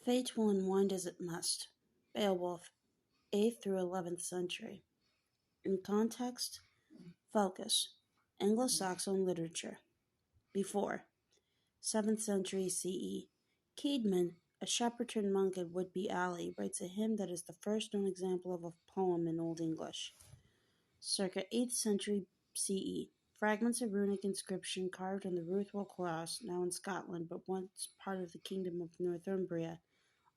Fate will unwind as it must. Beowulf, 8th through 11th century. In context, focus, Anglo-Saxon literature. Before, 7th century CE. Caedmon, a shepherd monk at Whitby Alley, writes a hymn that is the first known example of a poem in Old English. Circa 8th century CE. Fragments of runic inscription carved on the Ruthwell Cross, now in Scotland but once part of the Kingdom of Northumbria,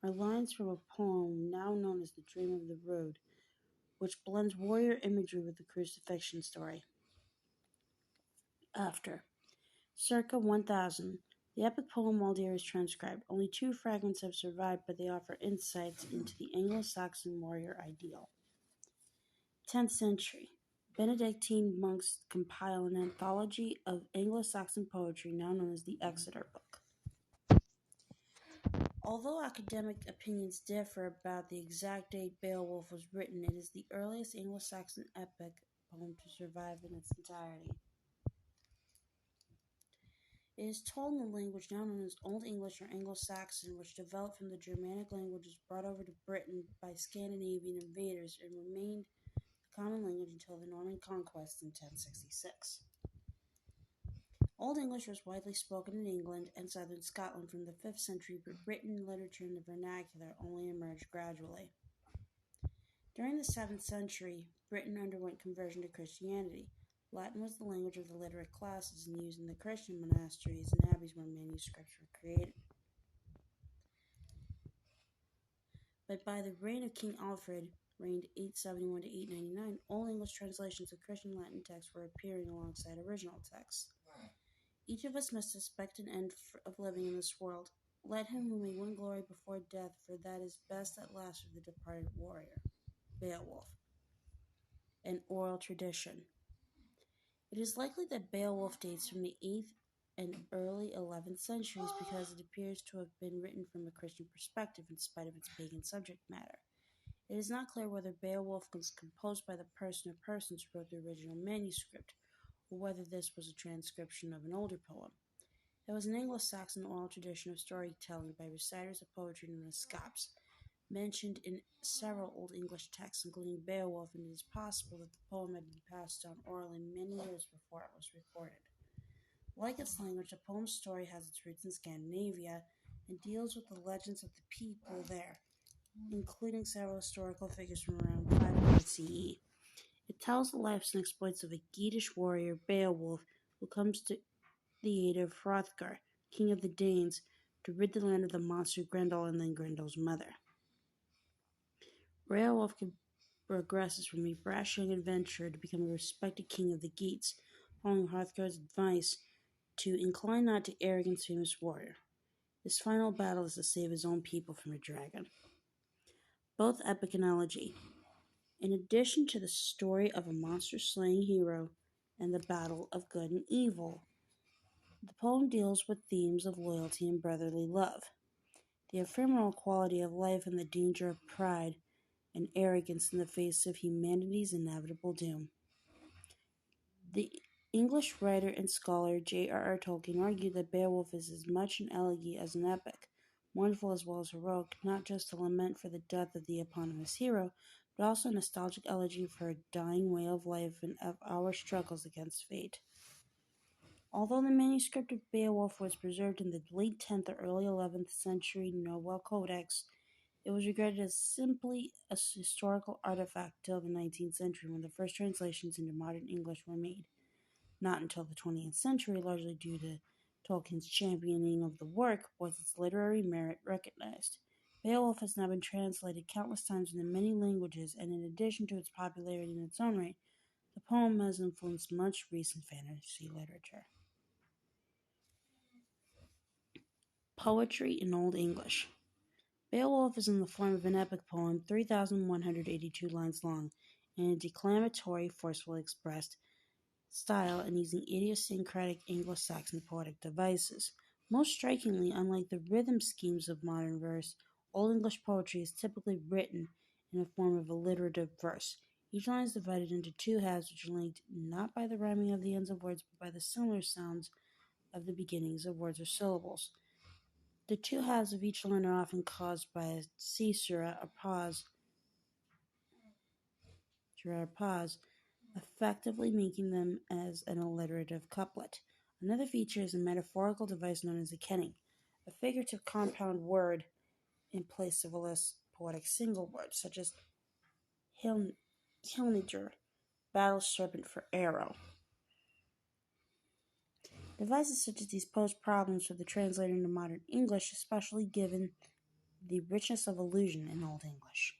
are lines from a poem now known as The Dream of the Rood, which blends warrior imagery with the crucifixion story. After. Circa 1000. The epic poem Waldeer is transcribed. Only 2 fragments have survived, but they offer insights into the Anglo-Saxon warrior ideal. 10th century. Benedictine monks compile an anthology of Anglo-Saxon poetry now known as the Exeter Book. Although academic opinions differ about the exact date Beowulf was written, it is the earliest Anglo-Saxon epic poem to survive in its entirety. It is told in the language now known as Old English or Anglo-Saxon, which developed from the Germanic languages brought over to Britain by Scandinavian invaders and remained the common language until the Norman conquest in 1066. Old English was widely spoken in England and southern Scotland from the 5th century, but written literature in the vernacular only emerged gradually. During the 7th century, Britain underwent conversion to Christianity. Latin was the language of the literate classes and used in the Christian monasteries and abbeys where manuscripts were created. But by the reign of King Alfred, reigned 871 to 899, Old English translations of Christian Latin texts were appearing alongside original texts. Each of us must expect an end of living in this world. Let him who may win glory before death, for that is best at last for the departed warrior. Beowulf. An oral tradition. It is likely that Beowulf dates from the 8th and early 11th centuries because it appears to have been written from a Christian perspective in spite of its pagan subject matter. It is not clear whether Beowulf was composed by the person or persons who wrote the original manuscript, or whether this was a transcription of an older poem. There was an Anglo-Saxon oral tradition of storytelling by reciters of poetry known as scops, mentioned in several Old English texts, including Beowulf, and it is possible that the poem had been passed down orally many years before it was recorded. Like its language, the poem's story has its roots in Scandinavia and deals with the legends of the people there, including several historical figures from around 500 CE. It tells the lives and exploits of a Geatish warrior, Beowulf, who comes to the aid of Hrothgar, king of the Danes, to rid the land of the monster Grendel and then Grendel's mother. Beowulf progresses from a brash young adventurer to become a respected king of the Geats, following Hrothgar's advice to incline not to arrogance, famous warrior. His final battle is to save his own people from a dragon. Both epic analogy. In addition to the story of a monster-slaying hero and the battle of good and evil, the poem deals with themes of loyalty and brotherly love, the ephemeral quality of life and the danger of pride and arrogance in the face of humanity's inevitable doom. The English writer and scholar J.R.R. Tolkien argued that Beowulf is as much an elegy as an epic, mournful as well as heroic, not just a lament for the death of the eponymous hero, but also a nostalgic elegy for a dying way of life and of our struggles against fate. Although the manuscript of Beowulf was preserved in the late 10th or early 11th century Nowell Codex, it was regarded as simply a historical artifact till the 19th century when the first translations into modern English were made. Not until the 20th century, largely due to Tolkien's championing of the work, was its literary merit recognized. Beowulf has now been translated countless times into many languages, and in addition to its popularity in its own right, the poem has influenced much recent fantasy literature. Poetry in Old English. Beowulf is in the form of an epic poem, 3,182 lines long, in a declamatory, forcefully expressed style and using idiosyncratic Anglo-Saxon poetic devices. Most strikingly, unlike the rhythm schemes of modern verse, Old English poetry is typically written in the form of alliterative verse. Each line is divided into 2 halves which are linked not by the rhyming of the ends of words, but by the similar sounds of the beginnings of words or syllables. The two halves of each line are often caused by a caesura, a pause, effectively making them as an alliterative couplet. Another feature is a metaphorical device known as a kenning, a figurative compound word in place of a less poetic single word, such as Hilniger, battle serpent for arrow. Devices such as these pose problems for the translator into modern English, especially given the richness of allusion in Old English.